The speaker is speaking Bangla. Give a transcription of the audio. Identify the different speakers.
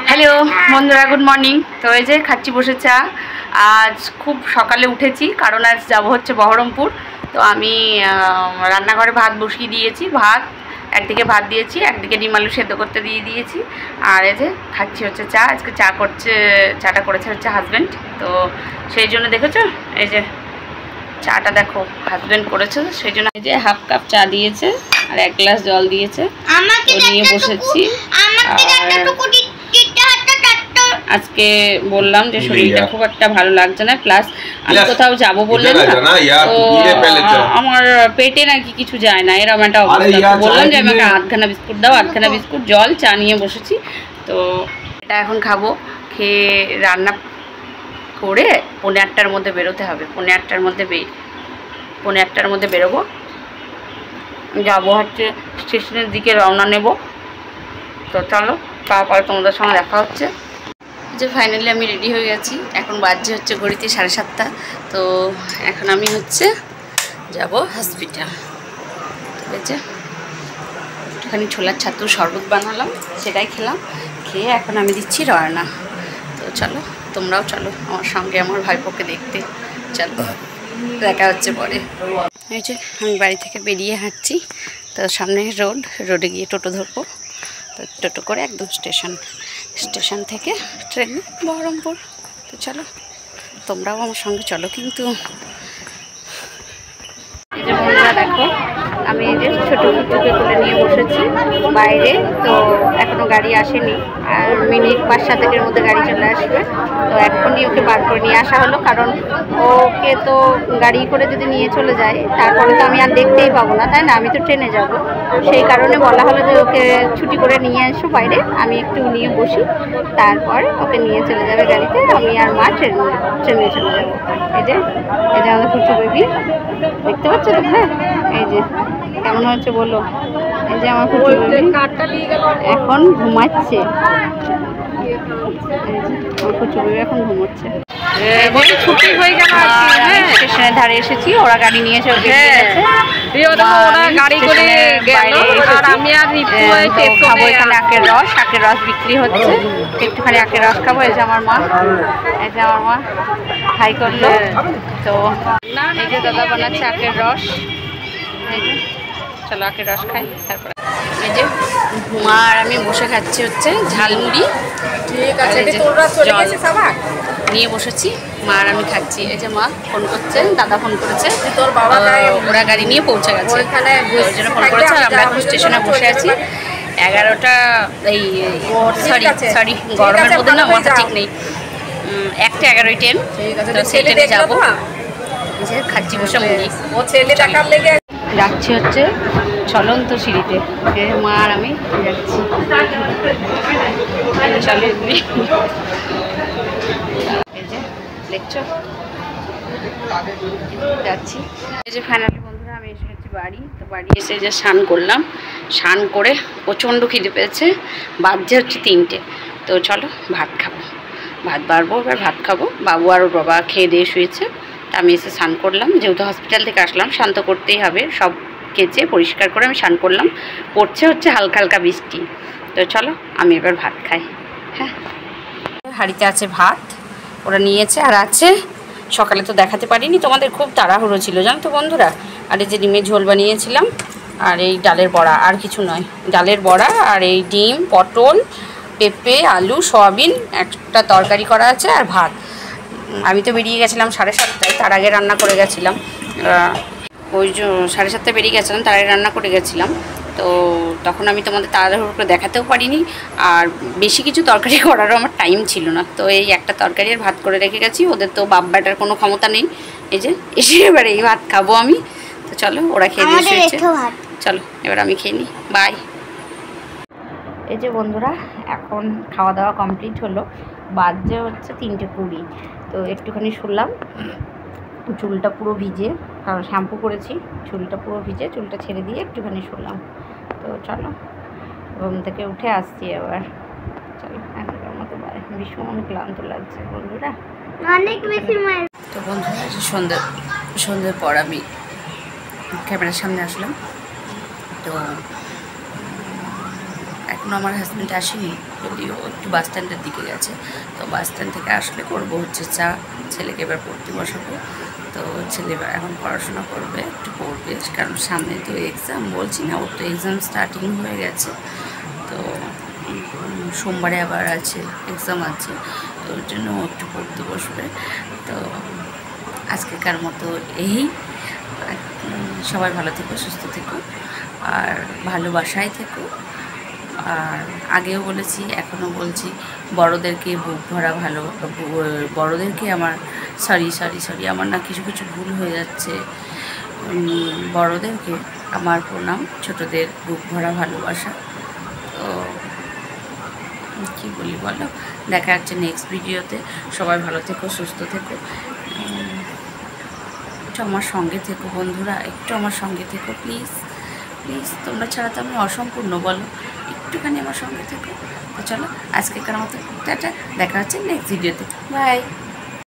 Speaker 1: হ্যালো বন্ধুরা, গুড মর্নিং। তো এই যে খাচ্ছি বসে চা। আজ খুব সকালে উঠেছি কারণ আজ যাবো হচ্ছে বহরমপুর। তো আমি রান্নাঘরে ভাত বসিয়ে দিয়েছি। একদিকে ভাত দিয়েছি, একদিকে ডিম আলু সেদ্ধ করতে দিয়েছি। আর এই যে খাচ্ছি হচ্ছে চা। আজকে চাটা করেছে হচ্ছে হাজব্যান্ড। তো সেই জন্য দেখেছো এই যে চাটা দেখো হাজব্যান্ড করেছে, সেই জন্য এই যে হাফ কাপ চা দিয়েছে আর 1 গ্লাস জল দিয়েছে। নিয়ে বসেছি। আজকে বললাম যে শরীরটা খুব একটা ভালো লাগছে না, প্লাস আমি কোথাও যাবো বললেন না, তো আমার পেটে নাকি কিছু যায় না, এরকম একটা অবস্থা। বললাম যে আমাকে 8খানা বিস্কুট দাও, 8খানা বিস্কুট, জল, চা নিয়ে বসেছি। তো এটা এখন খাবো। খেয়ে রান্না করে 8:45-র মধ্যে বেরোতে হবে। 8:45-র মধ্যে বেরোবো। যাবো হচ্ছে স্টেশনের দিকে, রওনা নেব। তো চলো, তারপরে তোমাদের সঙ্গে দেখা হচ্ছে। যে ফাইনালি আমি রেডি হয়ে গেছি। এখন বাজছে হচ্ছে ঘড়িতে 7:30। তো এখন আমি হচ্ছে যাব হসপিটাল। ঠিক আছে, একটুখানি ছোলার ছাতু শরবত বানালাম, সেটাই খেলাম। খেয়ে এখন আমি দিচ্ছি রওনা। তো চলো, তোমরাও চলো আমার সঙ্গে আমার ভাইপোকে দেখতে। চলো, দেখা হচ্ছে পরে। এই যে আমি বাড়ি থেকে বেরিয়ে হাঁটছি। তো সামনে রোডে গিয়ে টোটো ধরবো। তো টোটো করে একদম স্টেশন থেকে ট্রেনে বহরমপুর। তো চলো, তোমরাও আমার সঙ্গে চলো। কিন্তু এই যে বন্ধুরা দেখো, আমি এই যে ছোটো কুচুকে তুলে নিয়ে বসেছি বাইরে। তো এখনও গাড়ি আসেনি, আর মিনিট 5-7-এর মধ্যে গাড়ি চলে আসবে। তো এখনই ওকে বার করে নিয়ে আসা হলো, কারণ ওকে তো গাড়ি করে যদি নিয়ে চলে যায় তারপরে তো আমি আর দেখতেই পাবো না, তাই না? আমি তো ট্রেনে যাব। সেই কারণে বলা হলো যে ওকে ছুটি করে নিয়ে এসো বাইরে, আমি একটু নিয়ে বসি, তারপর ওকে নিয়ে চলে যাবে গাড়িতে। আমি আর মা ট্রেনে চলে যাবো। এই যে আমাদের কুচু বেবি, দেখতে পাচ্ছ তোমরা? এই যে কেমন হচ্ছে বলো। এই যে আমার কুচু বেবি এখন ঘুমাচ্ছে। আমার কুচু বেবি এখন ঘুমোচ্ছে।
Speaker 2: ছুটি হয়ে গেল,
Speaker 1: স্টেশনের ধারে এসেছি, ওরা গাড়ি নিয়ে এসে
Speaker 2: ওরা গাড়ি করে গেল, আর আমি আর
Speaker 1: খাবো এখানে আখের রস বিক্রি হচ্ছে। একটুখানি আখের রস খাবো। এই যে আমার মা হাই করলো। তো এই যে দাদা বানাচ্ছে আখের রস। এই যে চলো আখের রস খাই। তারপরে এই যে মা আর আমি বসে খাচ্ছি হচ্ছে ঝালমুড়ি।
Speaker 2: ঠিক আছে, তোমরা চলে গেছে সবাই
Speaker 1: নিয়ে বসেছি, মা আর আমি খাচ্ছি। এই যে মা ফোন করছে, দাদা ফোন করেছে,
Speaker 2: তোর বাবা
Speaker 1: ওরা গাড়ি নিয়ে পৌঁছে গেছে, ওই জন্য ফোন করেছে। আর আমরা এখন স্টেশনে বসে আছি। 11টা এই সরি গরমের মধ্যে না মাথা ঠিক নেই, 1:11 ট্রেন। তো সেই ট্রেনে যাবো। খাচ্ছি বসে মুড়ি।
Speaker 2: ও ছেলে দেখার লেগে
Speaker 1: যাচ্ছি হচ্ছে চলন্ত সিঁড়িতে। মা আর আমি যাচ্ছি। চলো, এই যে দেখছো যাচ্ছি। এই যে ফাইনালি বন্ধুরা আমি এসে গেছি বাড়ি। তো বাড়ি এসে যে স্নান করলাম, স্নান করে প্রচণ্ড খিদে পেয়েছে। বাজছে হচ্ছে 3টে। তো চলো ভাত খাবো, ভাত বাড়বো, এবার ভাত খাবো। বাবু আর ওর বাবা খেয়ে দিয়ে শুয়েছে। আমি এসে স্নান করলাম, যেহেতু হসপিটাল থেকে আসলাম স্নান তো করতেই হবে। সব কেচে পরিষ্কার করে আমি স্নান করলাম। পড়ছে হচ্ছে হালকা হালকা বৃষ্টি। তো চলো আমি এবার ভাত খাই। হ্যাঁ, হাঁড়িতে আছে ভাত, ওরা নিয়েছে। আর আছে সকালে তো দেখাতে পারিনি তোমাদের, খুব তাড়াহুড়ো ছিল জানো তো বন্ধুরা। আর এই যে ডিমের ঝোল বানিয়েছিলাম, আর এই ডালের বড়া, আর কিছু নয়। ডালের বড়া আর এই ডিম, পটল, পেঁপে, আলু, সয়াবিন, একটা তরকারি করা আছে, আর ভাত। আমি তো বেরিয়ে গেছিলাম 7:30, তার আগে রান্না করে গেছিলাম। ওই যে 7:30 বেরিয়ে গেছিলাম, তার আগে রান্না করে গেছিলাম। তো তখন আমি তোমাদের তাড়াহুড়ো করে দেখাতেও পারিনি, আর বেশি কিছু তরকারি করারও আমার টাইম ছিল না। তো এই একটা তরকারি আর ভাত করে রেখে গেছি। ওদের তো বাটার কোনো ক্ষমতা নেই। এই যে এসে এবার এই ভাত খাবো আমি। তো চলো, ওরা খেয়ে দিয়ে শুয়েছে। চলো এবার আমি খেয়ে নিই। বাই। এই যে বন্ধুরা এখন খাওয়া দাওয়া কমপ্লিট হলো। বাজে হচ্ছে 3:20। তো একটুখানি শুনলাম, চুলটা পুরো ভিজে, কারণ শ্যাম্পু করেছি, চুলটা পুরো ভিজে, চুলটা ছেড়ে দিয়ে একটুখানি শুনলাম। তো চলো, ঘুম থেকে উঠে আসছি এবার। চলো এখনকার মতো বাই। ভীষণ ক্লান্ত লাগছে বন্ধুরা, অনেক বেশি। তো বন্ধুরা সন্ধ্যের পর আমি ক্যামেরার সামনে আসলাম। তো এখন এখনও আমার হাজব্যান্ড আসেনি, যদিও একটু বাস স্ট্যান্ডের দিকে গেছে। তো বাস স্ট্যান্ড থেকে আসলে করবো হচ্ছে চা, ছেলেকে এবার পড়তে বসাবো। তো ছেলে এখন পড়াশোনা করবে, একটু পড়বে, কারণ সামনে তো এক্সাম, বলছি না ওর তো এক্সাম স্টার্টিং হয়ে গেছে। তো সোমবারে আবার আছে এক্সাম আছে, তো ওর জন্য ও একটু পড়তে বসবে। তো আজকেকার মতো এই, সবাই ভালো থেকো, সুস্থ থেকো, আর ভালোবাসায় থেকো। আর আগেও বলেছি, এখনও বলছি, বড়োদেরকে বুক ভরা ভালো, বড়োদেরকে আমার সরি আমার না কিছু কিছু ভুল হয়ে যাচ্ছে। বড়োদেরকে আমার প্রণাম, ছোটোদের বুক ভরা ভালোবাসা। তো কী বলি বলো, দেখা যাচ্ছে নেক্সট ভিডিওতে। সবাই ভালো থেকো, সুস্থ থেকো, একটু আমার সঙ্গে থেকো বন্ধুরা, একটু আমার সঙ্গে থেকো প্লিজ প্লিজ। তোমরা ছাড়া তো আমি অসম্পূর্ণ, বলো, একটুখানি আমার সঙ্গে থেকো। তো চলো আজকেকার মতো টাটা, দেখা হচ্ছে নেক্সট ভিডিওতে, বাই।